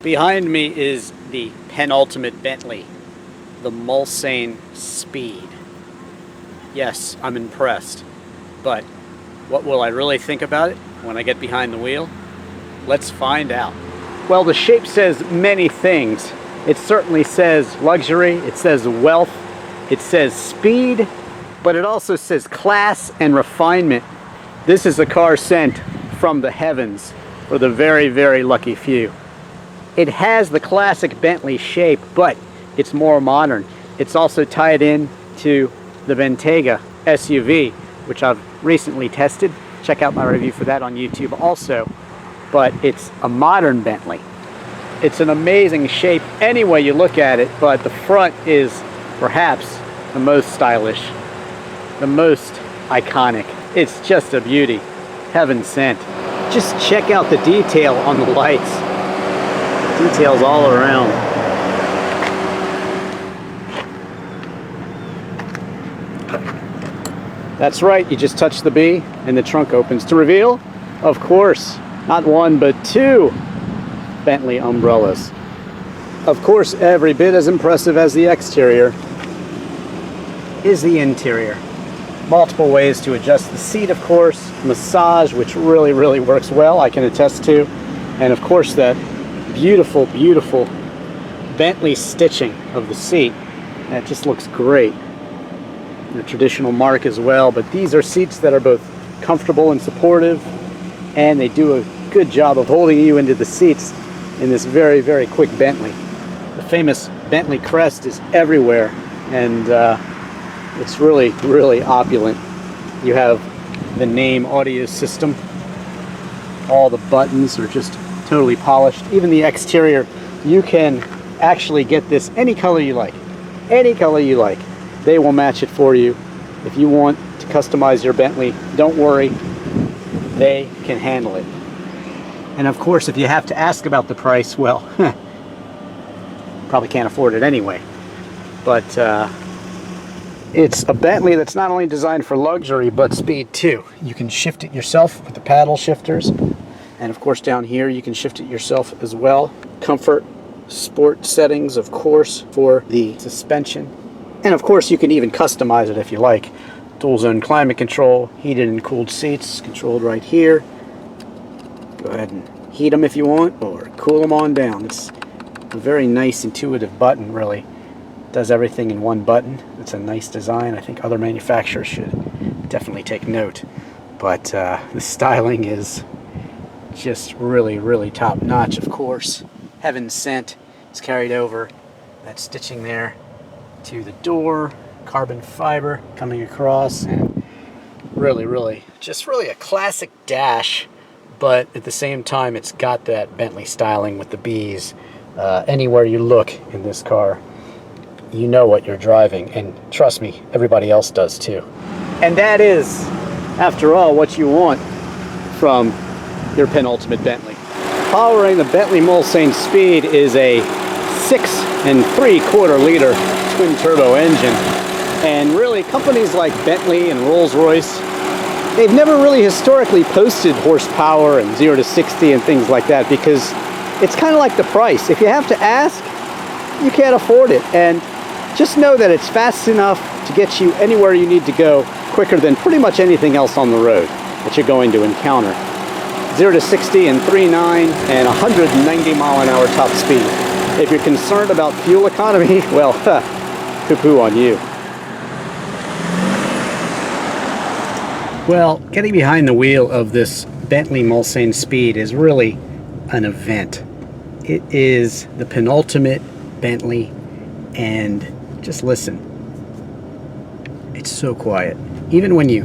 Behind me is the penultimate Bentley, the Mulsanne Speed. Yes, I'm impressed, but what will I really think about it when I get behind the wheel? Let's find out. Well, the shape says many things. It certainly says luxury, it says wealth, it says speed, but it also says class and refinement. This is a car sent from the heavens for the very, very lucky few. It has the classic Bentley shape, but it's more modern. It's also tied in to the Bentayga SUV, which I've recently tested. Check out my review for that on YouTube also. But it's a modern Bentley. It's an amazing shape any way you look at it, but the front is perhaps the most stylish, the most iconic. It's just a beauty, heaven sent. Just check out the detail on the lights. Details all around. That's right, you just touch the B and the trunk opens. To reveal, of course, not one but two Bentley umbrellas. Of course, every bit as impressive as the exterior is the interior. Multiple ways to adjust the seat, of course. Massage, which really, really works well, I can attest to. And of course, that beautiful, beautiful Bentley stitching of the seat. That just looks great. The traditional mark as well, but these are seats that are both comfortable and supportive, and they do a good job of holding you into the seats in this very, very quick Bentley. The famous Bentley crest is everywhere, and it's really, really opulent. You have the name audio system. All the buttons are just totally polished. Even the exterior, you can actually get this any color you like. Any color you like. They will match it for you. If you want to customize your Bentley, don't worry. They can handle it. And of course, if you have to ask about the price, well, probably can't afford it anyway. But it's a Bentley that's not only designed for luxury, but speed too. You can shift it yourself with the paddle shifters. And of course down here you can shift it yourself as well. Comfort, sport settings, of course, for the suspension. And of course you can even customize it if you like. Dual zone climate control, heated and cooled seats, controlled right here. Go ahead and heat them if you want, or cool them on down. It's a very nice, intuitive button, really. Does everything in one button. It's a nice design. I think other manufacturers should definitely take note. But the styling is just really, really top notch, of course. Heaven sent. It's carried over that stitching there to the door, carbon fiber coming across, and really, really, just really a classic dash, but at the same time it's got that Bentley styling with the B's. Anywhere you look in this car, you know what you're driving, and trust me, everybody else does too. And that is, after all, what you want from your penultimate Bentley. Powering the Bentley Mulsanne Speed is a 6 3/4 liter twin turbo engine. And really, companies like Bentley and Rolls-Royce, they've never really historically posted horsepower and 0 to 60 and things like that, because it's kind of like the price. If you have to ask, you can't afford it. And just know that it's fast enough to get you anywhere you need to go quicker than pretty much anything else on the road that you're going to encounter. 0 to 60 in 3.9 and 190 mile an hour top speed. If you're concerned about fuel economy, well, poo-poo on you. Well, getting behind the wheel of this Bentley Mulsanne Speed is really an event. It is the penultimate Bentley, and just listen. It's so quiet. Even when you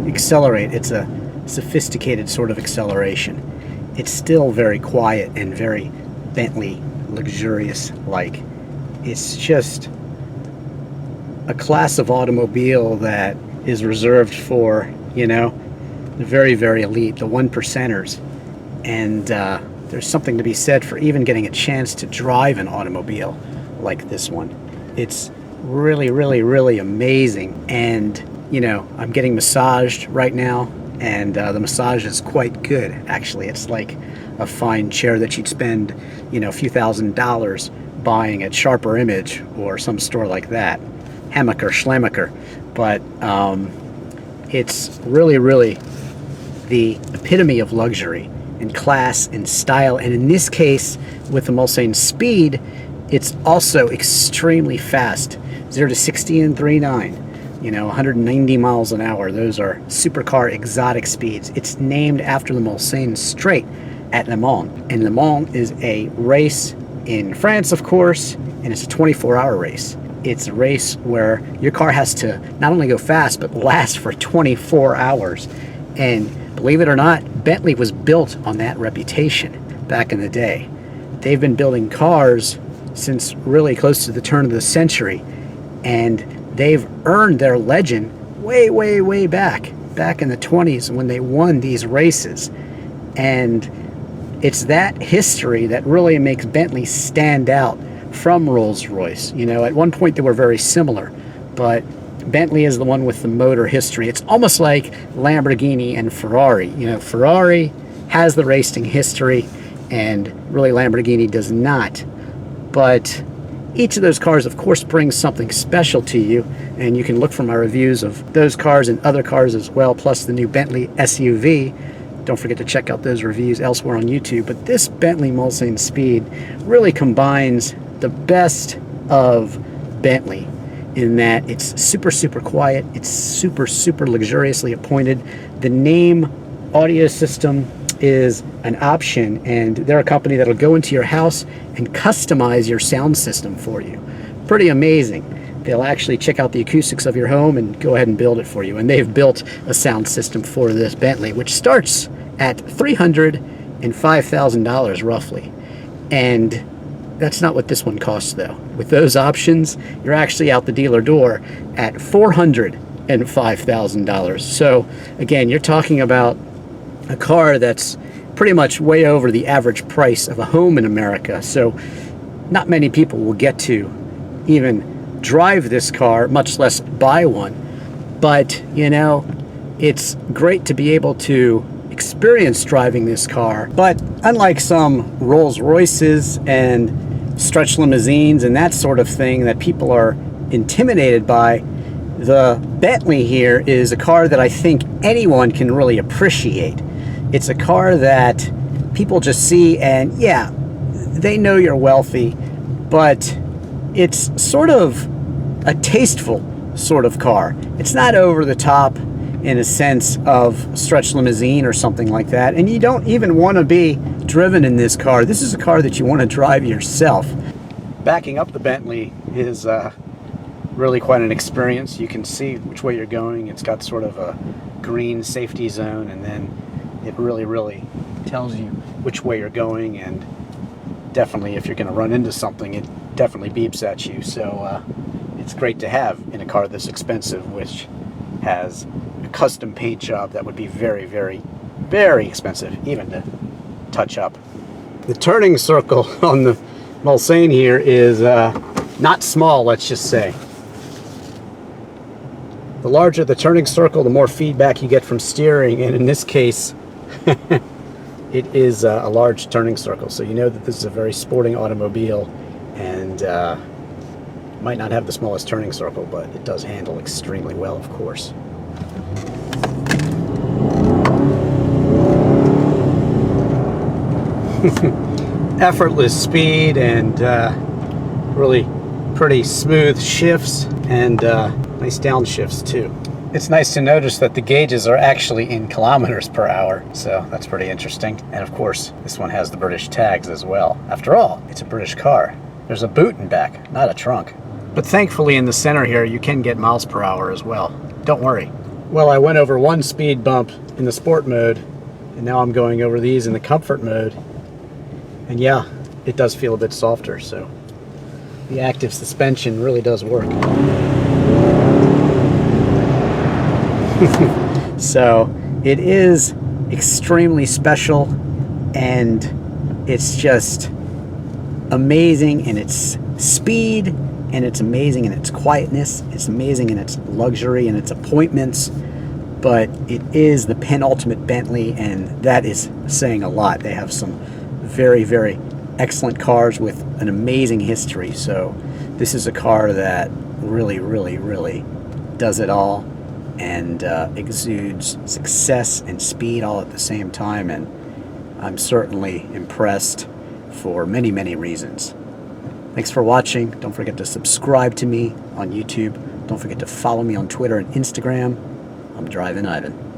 accelerate, it's a sophisticated sort of acceleration. It's still very quiet and very Bentley luxurious-like. It's just a class of automobile that is reserved for, you know, the very, very elite, the 1%ers. And there's something to be said for even getting a chance to drive an automobile like this one. It's really, really, really amazing. And, you know, I'm getting massaged right now, and the massage is quite good, actually. It's like a fine chair that you'd spend, you know, a few $1,000s buying at Sharper Image or some store like that, Hammacher, Schlemmacher. But it's really, really the epitome of luxury and class and style. And in this case, with the Mulsanne Speed, it's also extremely fast. 0 to 60 in 3.9, you know, 190 miles an hour. Those are supercar exotic speeds. It's named after the Mulsanne Straight at Le Mans. And Le Mans is a race in France, of course, and it's a 24-hour race. It's a race where your car has to not only go fast, but last for 24 hours. And believe it or not, Bentley was built on that reputation back in the day. They've been building cars since really close to the turn of the century, and they've earned their legend way, way, way back in the 20s when they won these races. And it's that history that really makes Bentley stand out from Rolls-Royce. You know, at one point they were very similar, but Bentley is the one with the motor history. It's almost like Lamborghini and Ferrari. You know, Ferrari has the racing history, and really Lamborghini does not. But each of those cars, of course, brings something special to you, and you can look for my reviews of those cars and other cars as well, plus the new Bentley SUV. Don't forget to check out those reviews elsewhere on YouTube. But this Bentley Mulsanne Speed really combines the best of Bentley in that it's super, super quiet. It's super, super luxuriously appointed. The name audio system is an option, and they're a company that'll go into your house and customize your sound system for you. Pretty amazing. They'll actually check out the acoustics of your home and go ahead and build it for you. And they've built a sound system for this Bentley, which starts at $305,000 roughly. And that's not what this one costs, though. With those options, you're actually out the dealer door at $405,000. So again, you're talking about a car that's pretty much way over the average price of a home in America. So not many people will get to even drive this car, much less buy one. But, you know, it's great to be able to experience driving this car. But unlike some Rolls-Royces and stretch limousines and that sort of thing that people are intimidated by, the Bentley here is a car that I think anyone can really appreciate. It's a car that people just see and, yeah, they know you're wealthy, but it's sort of a tasteful sort of car. It's not over the top in a sense of stretch limousine or something like that, and you don't even want to be driven in this car. This is a car that you want to drive yourself. Backing up the Bentley is really quite an experience. You can see which way you're going. It's got sort of a green safety zone, and then it really tells you which way you're going, and definitely if you're going to run into something, it definitely beeps at you. So it's great to have in a car this expensive, which has a custom paint job that would be very, very, very expensive even to touch up. The turning circle on the Mulsanne here is not small, let's just say. The larger the turning circle, the more feedback you get from steering, and in this case it is a large turning circle, so you know that this is a very sporting automobile, and might not have the smallest turning circle, but it does handle extremely well, of course. Effortless speed and really pretty smooth shifts, and nice downshifts too. It's nice to notice that the gauges are actually in kilometers per hour, so that's pretty interesting. And of course, this one has the British tags as well. After all, it's a British car. There's a boot in back, not a trunk. But thankfully in the center here, you can get miles per hour as well. Don't worry. Well, I went over one speed bump in the sport mode, and now I'm going over these in the comfort mode. And yeah, it does feel a bit softer, so the active suspension really does work. So it is extremely special, and it's just amazing in its speed, and it's amazing in its quietness, it's amazing in its luxury and its appointments. but it is the penultimate Bentley, and that is saying a lot. They have some very, very excellent cars with an amazing history. So this is a car that really, really, really does it all, and exudes success and speed all at the same time, and I'm certainly impressed for many, many reasons. Thanks for watching. Don't forget to subscribe to me on YouTube. Don't forget to follow me on Twitter and Instagram. I'm Drivin Ivan.